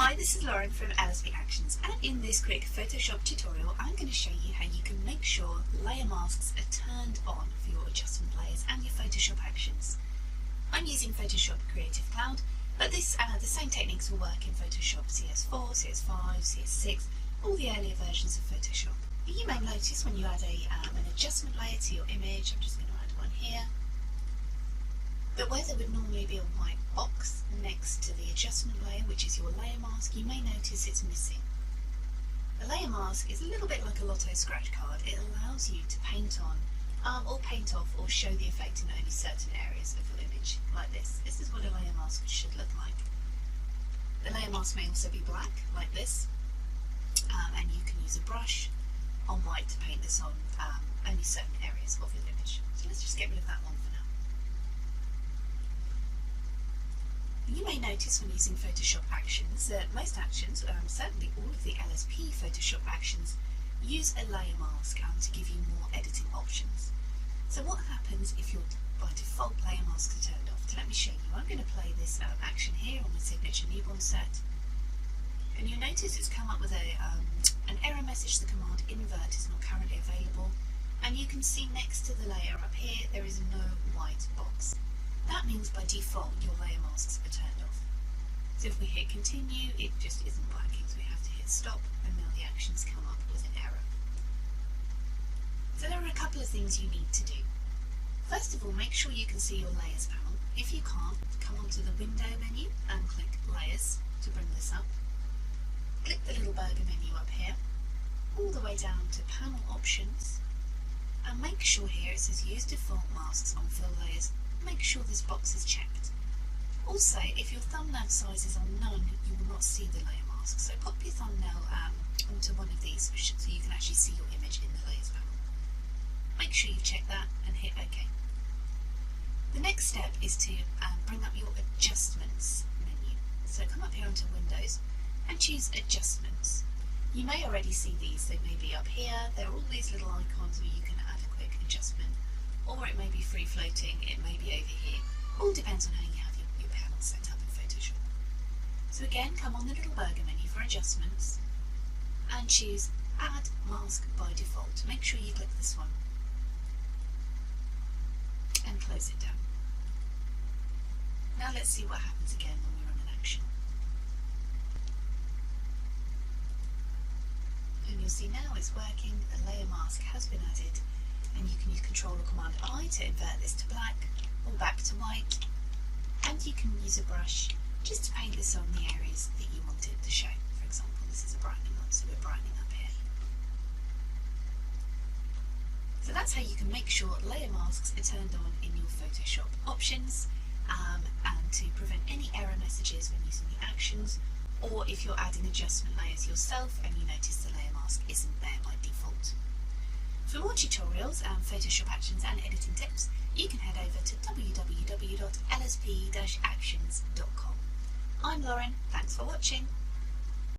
Hi, this is Lauren from LSP Actions, and in this quick Photoshop tutorial I'm going to show you how you can make sure layer masks are turned on for your adjustment layers and your Photoshop actions. I'm using Photoshop Creative Cloud, but the same techniques will work in Photoshop CS4, CS5, CS6, all the earlier versions of Photoshop. You may notice when you add an adjustment layer to your image, I'm just going to add one here, that where there would normally be a white box next to the adjustment layer, which is your layer mask, you may notice it's missing. The layer mask is a little bit like a lotto scratch card. It allows you to paint on, or paint off, or show the effect in only certain areas of your image, like this. This is what a layer mask should look like. The layer mask may also be black, like this, and you can use a brush on white to paint this on only certain areas of your image. So let's just get rid of that one for now. You may notice when using Photoshop Actions that most actions, certainly all of the LSP Photoshop actions, use a layer mask to give you more editing options. So what happens if your by default layer masks are turned off? So let me show you. I'm going to play this action here on my signature newborn set, and you'll notice it's come up with an error message. The command invert is not currently available, and you can see next to the layer up here there is no white box. That means by default your layer masks are turned off. So if we hit continue, it just isn't working, so we have to hit stop, and now the actions come up with an error. So there are a couple of things you need to do. First of all, make sure you can see your layers panel. If you can't, come onto the window menu and click layers to bring this up. Click the little burger menu up here, all the way down to panel options, and make sure here it says use default masks on fill layers. Make sure this box is checked. Also, if your thumbnail size is on none, you will not see the layer mask. So pop your thumbnail onto one of these so you can actually see your image in the layers panel. Make sure you check that and hit OK. The next step is to bring up your adjustments menu. So come up here onto Windows and choose Adjustments. You may already see these. They may be up here. There are all these little icons where you can add a quick adjustment. Or it may be free floating, it may be over here. All depends on how you have your panel set up in Photoshop. So again, come on the little burger menu for adjustments and choose Add Mask by Default. Make sure you click this one and close it down. Now let's see what happens again when we run an action. And you'll see now it's working, a layer mask has been added. And you can use Control or Command I to invert this to black or back to white, and you can use a brush just to paint this on the areas that you want it to show. For example, this is a brightening one, so we're brightening up here. So that's how you can make sure layer masks are turned on in your Photoshop options, and to prevent any error messages when using the actions, or if you're adding adjustment layers yourself and you notice the layer mask isn't there by default. For more tutorials, Photoshop actions and editing tips, you can head over to www.lsp-actions.com. I'm Lauren, thanks for watching.